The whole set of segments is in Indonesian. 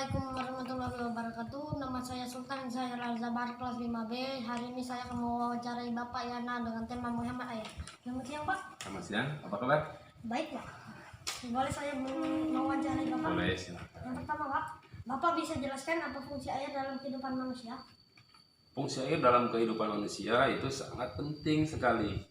Assalamualaikum warahmatullahi wabarakatuh. Nama saya Sultan, saya Al-Zabar kelas 5B. Hari ini saya akan mewawancarai Bapak Yana dengan tema menghemat air. Selamat siang, Pak. Selamat siang, apa kabar? Baik, Pak. Boleh saya mewawancarai Bapak? Boleh, silakan. Yang pertama, Pak, Bapak bisa jelaskan apa fungsi air dalam kehidupan manusia? Fungsi air dalam kehidupan manusia itu sangat penting sekali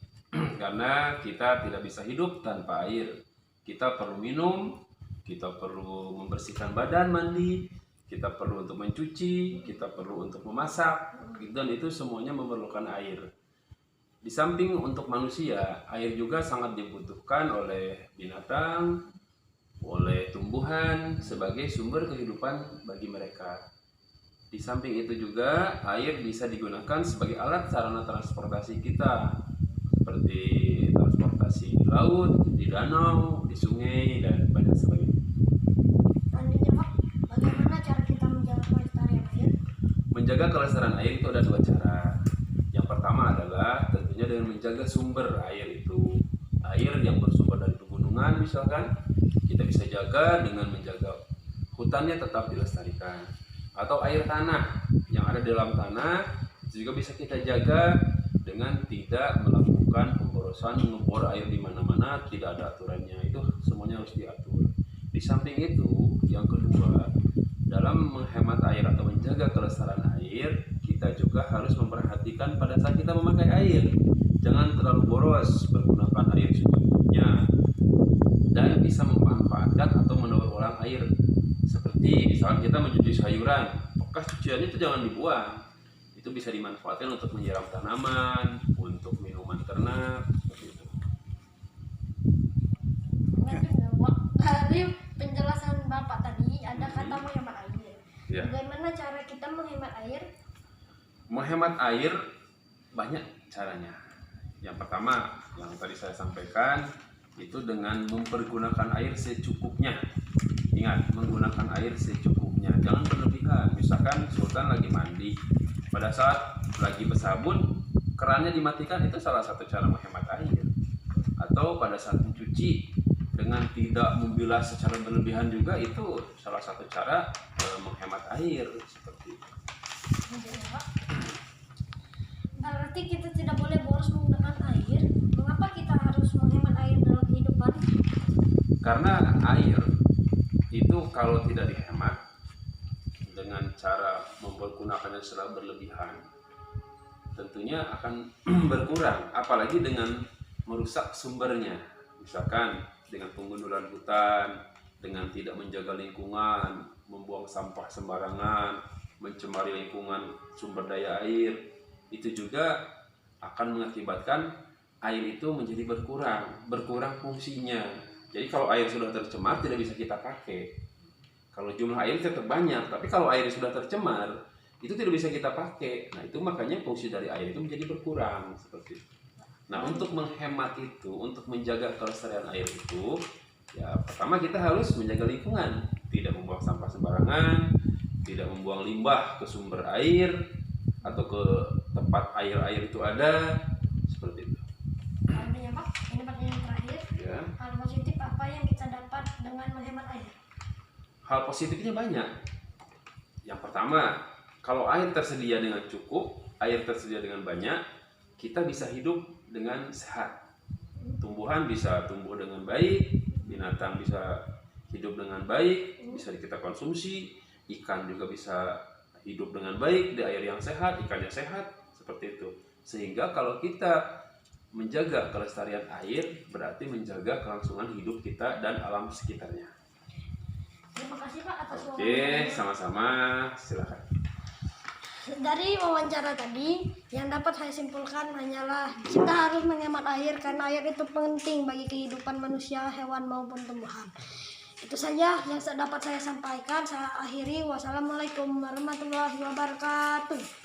karena kita tidak bisa hidup tanpa air. Kita perlu minum, kita perlu membersihkan badan, mandi, kita perlu untuk mencuci, kita perlu untuk memasak, dan itu semuanya memerlukan air. Di samping untuk manusia, air juga sangat dibutuhkan oleh binatang, oleh tumbuhan sebagai sumber kehidupan bagi mereka. Di samping itu juga air bisa digunakan sebagai alat sarana transportasi kita, seperti transportasi di laut, di danau, di sungai, dan banyak sebagainya. Selanjutnya, Pak, bagaimana cara kita menjaga kelestarian air? Menjaga kelestarian air itu ada dua cara. Yang pertama adalah tentunya dengan menjaga sumber air itu. Air yang bersumber dari pegunungan misalkan, kita bisa jaga dengan menjaga hutannya tetap dilestarikan. Atau air tanah yang ada di dalam tanah itu juga bisa kita jaga dengan tidak melakukan pemborosan, ngebor air di mana-mana, tidak ada aturannya. Itu semuanya harus diatur. Di samping itu, yang kedua, dalam menghemat air atau menjaga kelestarian air, kita juga harus memperhatikan pada saat kita memakai air. Jangan terlalu boros, menggunakan air secukupnya dan bisa memanfaatkan atau mendaur ulang air. Seperti misalnya kita mencuci sayuran, bekas cuciannya itu jangan dibuang. Itu bisa dimanfaatkan untuk menyiram tanaman, untuk minuman ternak, seperti itu. Selanjutnya, Pak, dari penjelasan Bapak tadi ada kata menghemat air. Ya. Bagaimana cara kita menghemat air? Menghemat air banyak caranya. Yang pertama, yang tadi saya sampaikan, itu dengan mempergunakan air secukupnya. Ingat, menggunakan air secukupnya, jangan berlebihan. Misalkan Sultan lagi mandi, pada saat lagi bersabun, kerannya dimatikan, itu salah satu cara menghemat air. Atau pada saat mencuci, dengan tidak membilas secara berlebihan juga, itu salah satu cara menghemat air, seperti itu. Selanjutnya, Pak, berarti kita tidak boleh boros menggunakan air. Mengapa kita harus menghemat air dalam kehidupan? Karena air itu kalau tidak dihemat dengan cara mempergunakannya secara berlebihan, tentunya akan berkurang, apalagi dengan merusak sumbernya. Misalkan dengan penggundulan hutan, dengan tidak menjaga lingkungan, membuang sampah sembarangan, mencemari lingkungan sumber daya air, itu juga akan mengakibatkan air itu menjadi berkurang fungsinya. Jadi kalau air sudah tercemar tidak bisa kita pakai. Kalau jumlah air tetap banyak, tapi kalau air sudah tercemar itu tidak bisa kita pakai. Nah, itu makanya fungsi dari air itu menjadi berkurang, seperti itu. Nah, untuk menghemat itu, untuk menjaga kelestarian air itu, ya pertama kita harus menjaga lingkungan, tidak membuang sampah sembarangan, tidak membuang limbah ke sumber air atau ke tempat air itu ada, seperti itu. Selanjutnya, Pak, ini pertanyaan terakhir. Ya. Hal positif apa yang kita dapat dengan menghemat air? Hal positifnya banyak. Yang pertama, kalau air tersedia dengan cukup, air tersedia dengan banyak, kita bisa hidup dengan sehat. Tumbuhan bisa tumbuh dengan baik, binatang bisa hidup dengan baik, bisa kita konsumsi, ikan juga bisa hidup dengan baik di air yang sehat, ikannya sehat, seperti itu. Sehingga kalau kita menjaga kelestarian air, berarti menjaga kelangsungan hidup kita dan alam sekitarnya. Terima kasih, Pak, atas Oke, wawancaranya. sama-sama, silakan. Dari wawancara tadi, yang dapat saya simpulkan hanyalah kita harus menghemat air karena air itu penting bagi kehidupan manusia, hewan maupun tumbuhan. Itu saja yang dapat saya sampaikan. Saya akhiri. Wassalamualaikum warahmatullahi wabarakatuh.